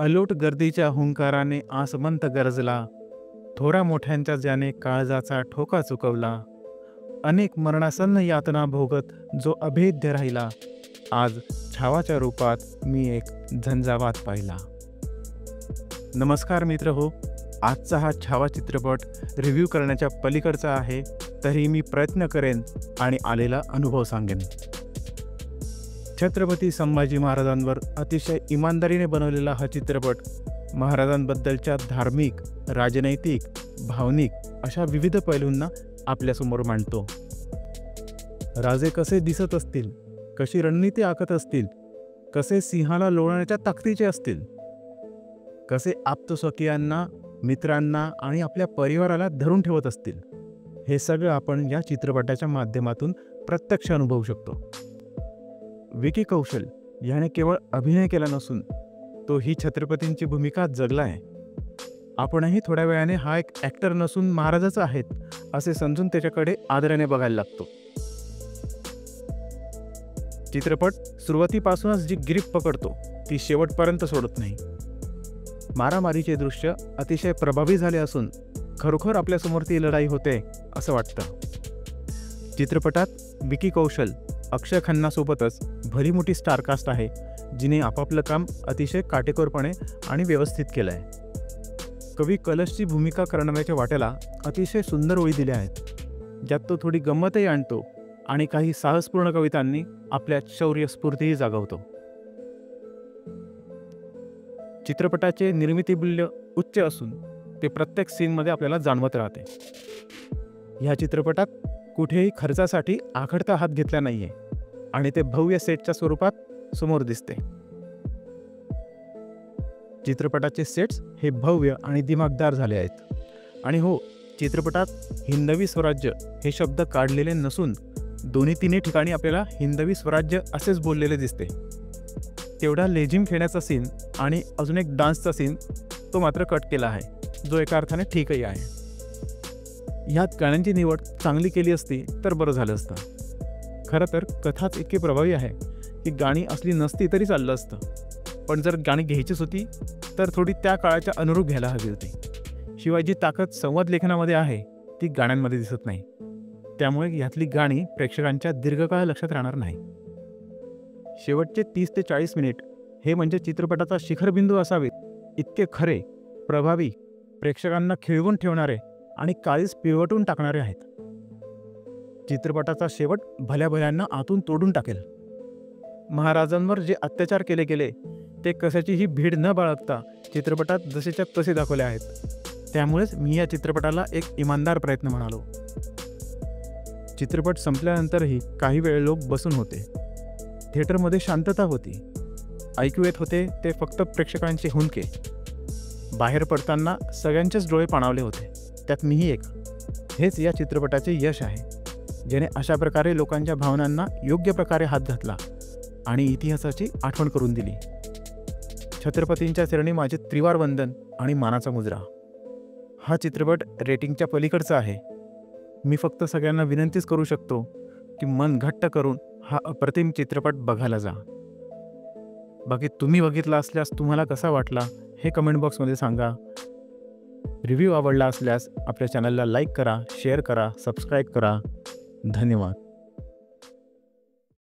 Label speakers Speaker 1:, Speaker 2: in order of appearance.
Speaker 1: अलोट गर्दीच्या हुंकाराने आसमंत गरजला, थोरा मोठ्यांच्या ज्याने काळजाचा ठोका चुकवला. अनेक मरणासन्न यातना भोगत जो अभेद्य राहिला, आज छावाच्या रूपात मी एक झंझावात पाहिला. नमस्कार मित्र हो, आजचा हा छावा चित्रपट रिव्ह्यू करण्याच्या पलीकडचा आहे, तरी मी प्रयत्न करेन आणि आलेला अनुभव सांगेन. छत्रपती संभाजी महाराजांवर अतिशय इमानदारीने बनवलेला हा चित्रपट महाराजांबद्दलच्या धार्मिक, राजनैतिक, भावनिक अशा विविध पैलूंना आपल्यासमोर मांडतो. राजे कसे दिसत असतील, कशी रणनीती आखत असतील, कसे सिंहाला लोळण्याच्या ताकदीचे असतील, कसे आप्तस्वकीयांना, मित्रांना आणि आपल्या परिवाराला धरून ठेवत असतील, हे सगळं आपण या चित्रपटाच्या माध्यमातून प्रत्यक्ष अनुभवू शकतो. विकी कौशल याने केवळ अभिनय केला नसून तो ही छत्रपतींची भूमिका जगला आहे. आपणही थोड्या वेळाने हा एक ॲक्टर नसून महाराजच आहेत असे समजून त्याच्याकडे आदराने बघायला लागतो. चित्रपट सुरुवातीपासूनच जी ग्रीप पकडतो ती शेवटपर्यंत सोडत नाही. मारामारीचे दृश्य अतिशय प्रभावी झाले असून खरोखर आपल्यासमोर ती लढाई होते असं वाटतं. चित्रपटात विकी कौशल, अक्षय खन्नासोबतच भली मोठी स्टारकास्ट आहे, जिने आपापलं काम अतिशय काटेकोरपणे आणि व्यवस्थित केलं आहे. कवी कलशची भूमिका करणाऱ्याच्या वाट्याला अतिशय सुंदर ओळी दिल्या आहेत, ज्यात तो थोडी गंमतही आणतो आणि काही साहसपूर्ण कवितांनी आपल्या शौर्यस्फूर्तीही जागवतो. चित्रपटाचे निर्मितीमूल्य उच्च असून ते प्रत्येक सीनमध्ये आपल्याला जाणवत राहते. ह्या चित्रपटात कुठेही खर्चासाठी आखडता हात घेतला नाहीये आणि ते भव्य सेटच्या स्वरूपात समोर दिसते. चित्रपटाचे सेट्स हे भव्य आणि दिमागदार झाले आहेत. आणि हो, चित्रपटात हिंदवी स्वराज्य हे शब्द काढलेले नसून दोन्ही तिन्ही ठिकाणी आपल्याला हिंदवी स्वराज्य असेच बोललेले दिसते. तेवढा लेझिम खेळण्याचा सीन आणि अजून एक डान्सचा सीन तो मात्र कट केला आहे, जो एका अर्थाने ठीकही आहे. ह्यात गाण्यांची निवड चांगली केली असती तर बरं झालं असतं. खरं तर कथाच इतकी प्रभावी आहे की गाणी असली नसती तरी चाललं असतं, पण जर गाणी घ्यायचीच होती तर थोडी त्या काळाच्या अनुरूप घ्यायला हवी होती. शिवाय जी ताकद संवाद लेखनामध्ये आहे ती गाण्यांमध्ये दिसत नाही, त्यामुळे ह्यातली गाणी प्रेक्षकांच्या दीर्घकाळ लक्षात राहणार नाही. शेवटचे 30 ते 40 मिनिट हे म्हणजे चित्रपटाचा शिखरबिंदू असावेत, इतके खरे, प्रभावी, प्रेक्षकांना खिळवून ठेवणारे आणि काळीच पिळवटून टाकणारे आहेत. चित्रपटाचा शेवट भल्या भल्यांना आतून तोडून टाकेल. महाराजांवर जे अत्याचार केले गेले ते कशाचीही भीड न बाळगता चित्रपटात जसेच्या तसे दाखवले आहेत. त्यामुळेच मी या चित्रपटाला एक इमानदार प्रयत्न म्हणालो. चित्रपट संपल्यानंतरही काही वेळ लोक बसून होते. थिएटरमध्ये शांतता होती. ऐकू येत होते ते फक्त प्रेक्षकांचे हुंदके. बाहेर पडताना सगळ्यांचेच डोळे पाणावले होते, त्यात मीही एक. हेच या चित्रपटाचे यश आहे, ज्याने अशा प्रकारे लोकांच्या भावनांना योग्य प्रकारे हात घातला आणि इतिहासाची आठवण करून दिली. छत्रपतींच्या चरणी माझे त्रिवार वंदन आणि मानाचा मुजरा. हा चित्रपट रेटिंगच्या पलीकडचा आहे. मी फक्त सगळ्यांना विनंतीच करू शकतो की मन घट्ट करून हा अप्रतिम चित्रपट बघायला जा. बाकी तुम्ही बघितला असल्यास तुम्हाला कसा वाटला हे कमेंट बॉक्समध्ये सांगा. रिव्ह्यू आवडला असल्यास आपल्या चॅनलला लाईक करा, शेअर करा, सबस्क्राईब करा. धन्यवाद.